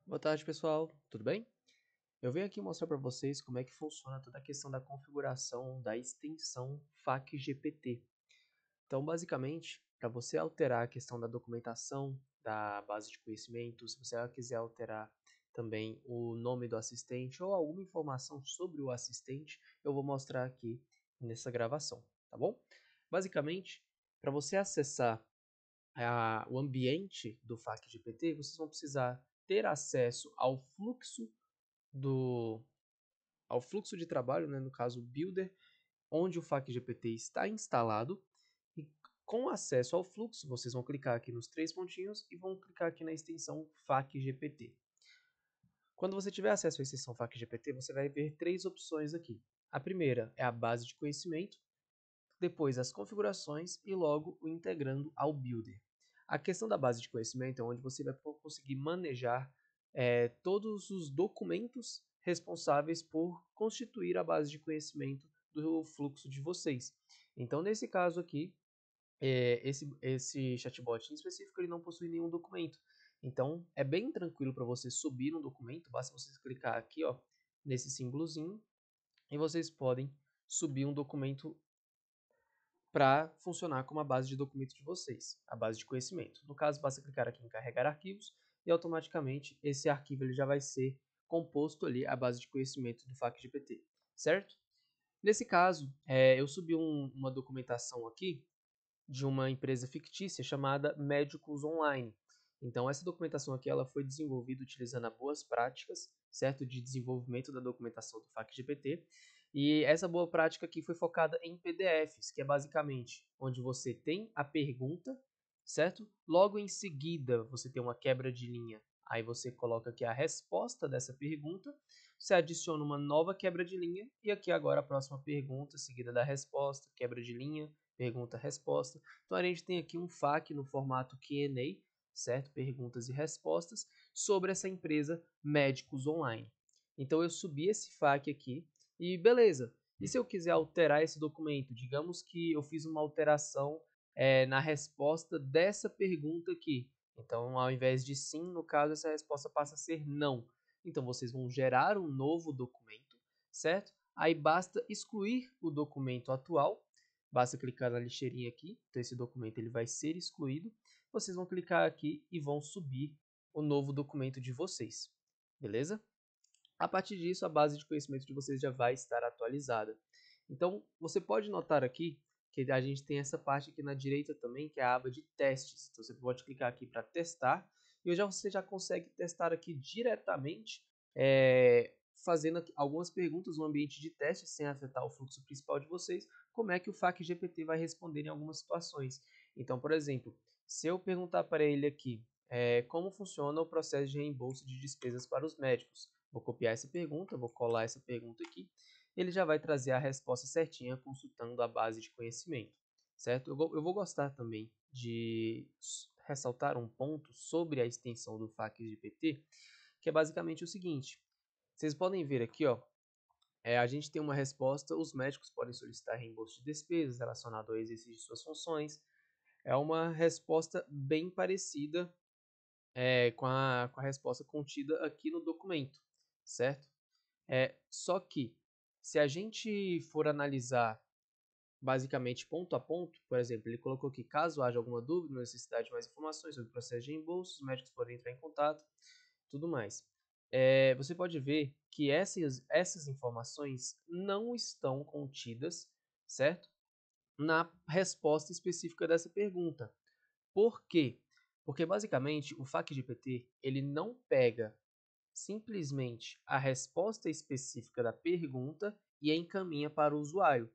Boa tarde, pessoal. Tudo bem? Eu venho aqui mostrar para vocês como é que funciona toda a questão da configuração da extensão FAQ-GPT. Então, basicamente, para você alterar a questão da documentação da base de conhecimento, se você quiser alterar também o nome do assistente ou alguma informação sobre o assistente, eu vou mostrar aqui nessa gravação, tá bom? Basicamente, para você acessar o ambiente do FAQ-GPT, vocês vão precisar ter acesso do, ao fluxo de trabalho, né, no caso o Builder, onde o FAQ-GPT está instalado. E com acesso ao fluxo, vocês vão clicar aqui nos três pontinhos e vão clicar aqui na extensão FAQ-GPT. Quando você tiver acesso à extensão FAQ-GPT, você vai ver três opções aqui. A primeira é a base de conhecimento, depois as configurações e logo o integrando ao Builder. A questão da base de conhecimento é onde você vai conseguir manejar todos os documentos responsáveis por constituir a base de conhecimento do fluxo de vocês. Então, nesse caso aqui, esse chatbot em específico ele não possui nenhum documento. Então, é bem tranquilo para você subir um documento, basta vocês clicar aqui ó, nesse símbolozinho e vocês podem subir um documento para funcionar como a base de documento de vocês, a base de conhecimento. No caso, basta clicar aqui em carregar arquivos e automaticamente esse arquivo ele já vai ser composto ali a base de conhecimento do FAQ-GPT, certo? Nesse caso, eu subi uma documentação aqui de uma empresa fictícia chamada Médicos Online. Então, essa documentação aqui ela foi desenvolvida utilizando as boas práticas, certo, de desenvolvimento da documentação do FAQ-GPT. E essa boa prática aqui foi focada em PDFs, que é basicamente onde você tem a pergunta, certo? Logo em seguida, você tem uma quebra de linha. Aí você coloca aqui a resposta dessa pergunta, você adiciona uma nova quebra de linha e aqui agora a próxima pergunta, seguida da resposta, quebra de linha, pergunta-resposta. Então a gente tem aqui um FAQ no formato Q&A, certo? Perguntas e respostas sobre essa empresa Médicos Online. Então eu subi esse FAQ aqui e beleza. E se eu quiser alterar esse documento? Digamos que eu fiz uma alteração na resposta dessa pergunta aqui. Então, ao invés de sim, no caso, essa resposta passa a ser não. Então, vocês vão gerar um novo documento, certo? Aí basta excluir o documento atual. Basta clicar na lixeirinha aqui. Então, esse documento ele vai ser excluído. Vocês vão clicar aqui e vão subir o novo documento de vocês. Beleza? A partir disso, a base de conhecimento de vocês já vai estar atualizada. Então, você pode notar aqui que a gente tem essa parte aqui na direita também, que é a aba de testes. Então, você pode clicar aqui para testar. E você já consegue testar aqui diretamente, fazendo aqui algumas perguntas no ambiente de teste, sem afetar o fluxo principal de vocês, como é que o FAQ-GPT vai responder em algumas situações. Então, por exemplo, se eu perguntar para ele aqui como funciona o processo de reembolso de despesas para os médicos, vou copiar essa pergunta, vou colar essa pergunta aqui, ele já vai trazer a resposta certinha consultando a base de conhecimento, certo? Eu vou gostar também de ressaltar um ponto sobre a extensão do FAQ-GPT, que é basicamente o seguinte, vocês podem ver aqui, ó, a gente tem uma resposta, os médicos podem solicitar reembolso de despesas relacionado ao exercício de suas funções, é uma resposta bem parecida com a resposta contida aqui no documento, certo? Só que, se a gente for analisar basicamente ponto a ponto, por exemplo, ele colocou que caso haja alguma dúvida ou necessidade de mais informações sobre o processo de reembolso, os médicos podem entrar em contato, tudo mais. Você pode ver que essas informações não estão contidas, certo? Na resposta específica dessa pergunta. Por quê? Porque basicamente o FAQ-GPT ele não pega simplesmente a resposta específica da pergunta e a encaminha para o usuário.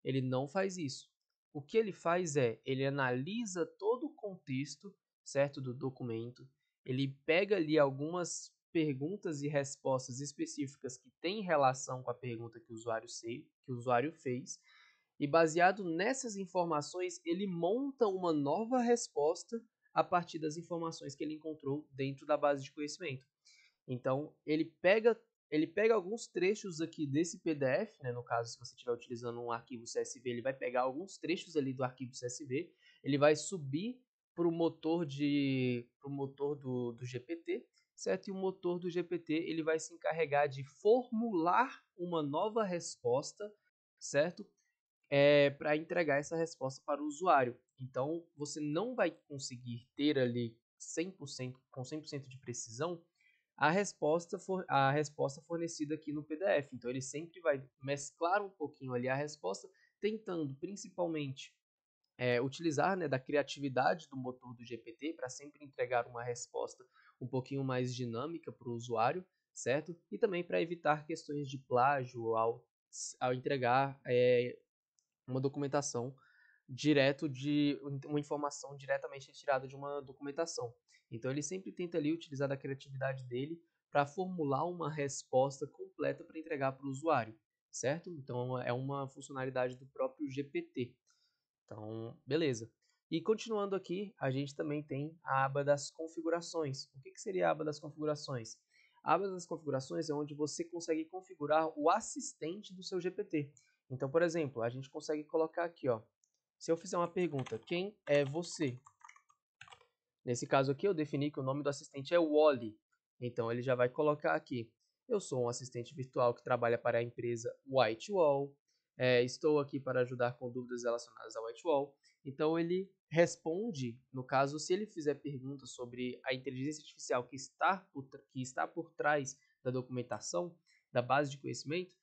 Ele não faz isso. O que ele faz ele analisa todo o contexto, certo, do documento, ele pega ali algumas perguntas e respostas específicas que têm relação com a pergunta que o usuário fez, e baseado nessas informações, ele monta uma nova resposta a partir das informações que ele encontrou dentro da base de conhecimento. Então, ele pega alguns trechos aqui desse PDF, né? No caso, se você estiver utilizando um arquivo CSV, ele vai pegar alguns trechos ali do arquivo CSV, ele vai subir para o motor do GPT, certo? E o motor do GPT ele vai se encarregar de formular uma nova resposta, certo? Para entregar essa resposta para o usuário. Então, você não vai conseguir ter ali 100%, com 100% de precisão a resposta fornecida aqui no PDF. Então, ele sempre vai mesclar um pouquinho ali a resposta, tentando principalmente utilizar, né, da criatividade do motor do GPT para sempre entregar uma resposta um pouquinho mais dinâmica para o usuário, certo? E também para evitar questões de plágio ao entregar uma documentação direto de uma informação diretamente retirada de uma documentação. Então ele sempre tenta ali utilizar da criatividade dele para formular uma resposta completa para entregar para o usuário, certo? Então é uma funcionalidade do próprio GPT. Então, beleza. E continuando aqui, a gente também tem a aba das configurações. O que seria a aba das configurações? A aba das configurações é onde você consegue configurar o assistente do seu GPT. Então, por exemplo, a gente consegue colocar aqui, ó, se eu fizer uma pergunta, quem é você? Nesse caso aqui, eu defini que o nome do assistente é Wally. Então, ele já vai colocar aqui. Eu sou um assistente virtual que trabalha para a empresa Whitewall. Estou aqui para ajudar com dúvidas relacionadas a Whitewall. Então, ele responde, no caso, se ele fizer perguntas sobre a inteligência artificial que está por trás da documentação, da base de conhecimento,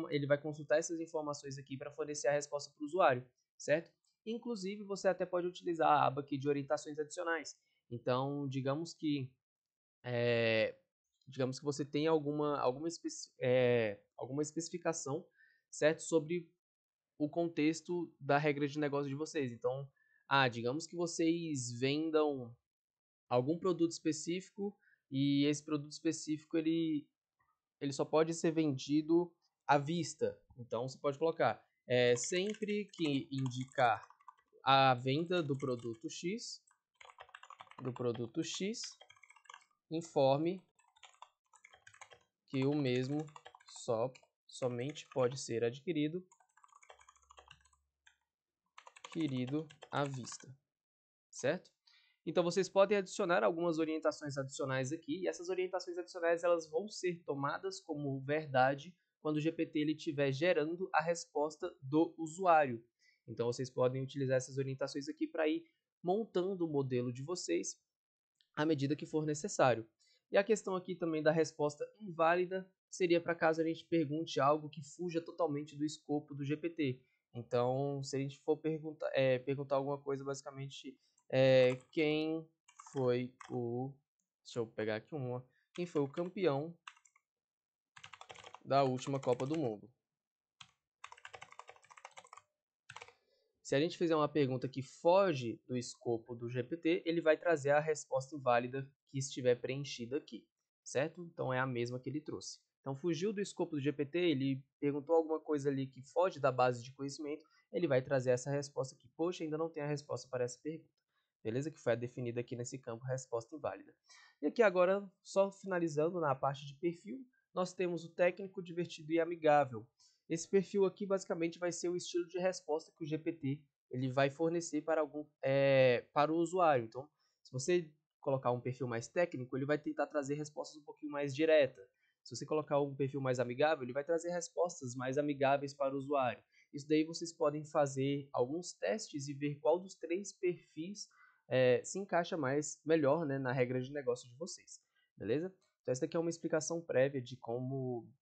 ele vai consultar essas informações aqui para fornecer a resposta para o usuário, certo? Inclusive, você até pode utilizar a aba aqui de orientações adicionais. Então, é, digamos que você tem alguma especificação, certo, sobre o contexto da regra de negócio de vocês. Então, digamos que vocês vendam algum produto específico e esse produto específico ele só pode ser vendido à vista. Então, você pode colocar sempre que indicar a venda do produto X, informe que o mesmo somente pode ser adquirido à vista, certo? Então vocês podem adicionar algumas orientações adicionais aqui, e essas orientações adicionais elas vão ser tomadas como verdade quando o GPT ele estiver gerando a resposta do usuário. Então vocês podem utilizar essas orientações aqui para ir montando o modelo de vocês à medida que for necessário. E a questão aqui também da resposta inválida seria para caso a gente pergunte algo que fuja totalmente do escopo do GPT. Então, se a gente for perguntar alguma coisa, basicamente, quem foi o... Deixa eu pegar aqui uma. Quem foi o campeão da última Copa do Mundo? Se a gente fizer uma pergunta que foge do escopo do GPT, ele vai trazer a resposta inválida que estiver preenchida aqui, certo? Então é a mesma que ele trouxe. Então fugiu do escopo do GPT, ele perguntou alguma coisa ali que foge da base de conhecimento, ele vai trazer essa resposta aqui. Poxa, ainda não tem a resposta para essa pergunta. Beleza? Que foi definida aqui nesse campo resposta inválida. E aqui agora, só finalizando na parte de perfil, nós temos o técnico, divertido e amigável. Esse perfil aqui basicamente vai ser o estilo de resposta que o GPT ele vai fornecer para o usuário. Então, se você colocar um perfil mais técnico, ele vai tentar trazer respostas um pouquinho mais diretas. Se você colocar um perfil mais amigável, ele vai trazer respostas mais amigáveis para o usuário. Isso daí vocês podem fazer alguns testes e ver qual dos três perfis se encaixa melhor, né, na regra de negócio de vocês. Beleza? Então essa aqui é uma explicação prévia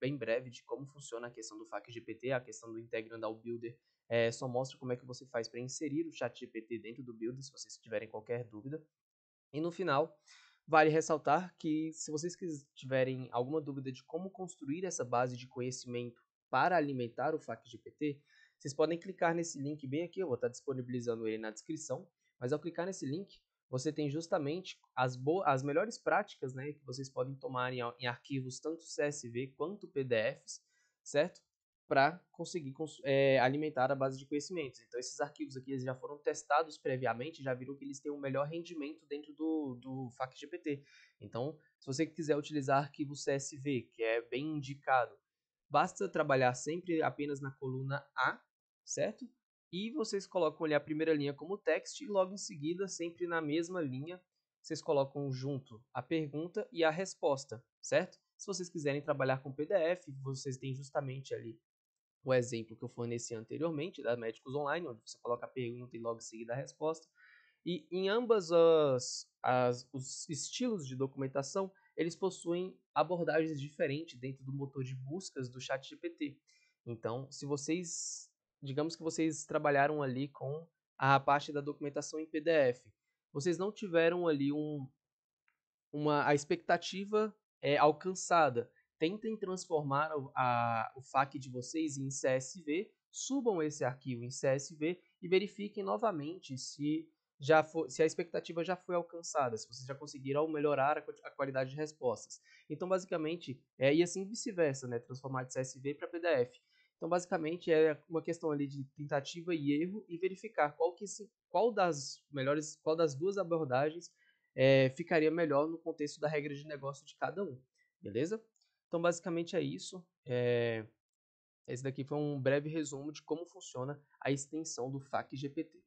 bem breve, de como funciona a questão do FAQ-GPT, a questão do Integrando ao Builder. Só mostra como é que você faz para inserir o ChatGPT dentro do Builder, se vocês tiverem qualquer dúvida. E no final, vale ressaltar que se vocês tiverem alguma dúvida de como construir essa base de conhecimento para alimentar o FAQ-GPT, vocês podem clicar nesse link bem aqui, eu vou estar disponibilizando ele na descrição, mas ao clicar nesse link, você tem justamente as melhores práticas, né, que vocês podem tomar em arquivos tanto CSV quanto PDFs, certo? Para conseguir alimentar a base de conhecimentos. Então, esses arquivos aqui eles já foram testados previamente, já viram que eles têm um melhor rendimento dentro do FAQ-GPT. Então, se você quiser utilizar arquivo CSV, que é bem indicado, basta trabalhar sempre apenas na coluna A, certo? E vocês colocam ali a primeira linha como text e logo em seguida, sempre na mesma linha, vocês colocam junto a pergunta e a resposta, certo? Se vocês quiserem trabalhar com PDF, vocês têm justamente ali o exemplo que eu forneci anteriormente, da Médicos Online, onde você coloca a pergunta e logo em seguida a resposta. E em ambas os estilos de documentação, eles possuem abordagens diferentes dentro do motor de buscas do ChatGPT. Então, se vocês, digamos que vocês trabalharam ali com a parte da documentação em PDF, vocês não tiveram ali a expectativa alcançada. Tentem transformar o FAQ de vocês em CSV, subam esse arquivo em CSV e verifiquem novamente se a expectativa já foi alcançada, se vocês já conseguiram melhorar a qualidade de respostas. Então, basicamente, e assim vice-versa, né? Transformar de CSV para PDF. Então, basicamente, é uma questão ali de tentativa e erro e verificar qual das duas abordagens ficaria melhor no contexto da regra de negócio de cada um, beleza? Então, basicamente é isso. Esse daqui foi um breve resumo de como funciona a extensão do FAQ GPT.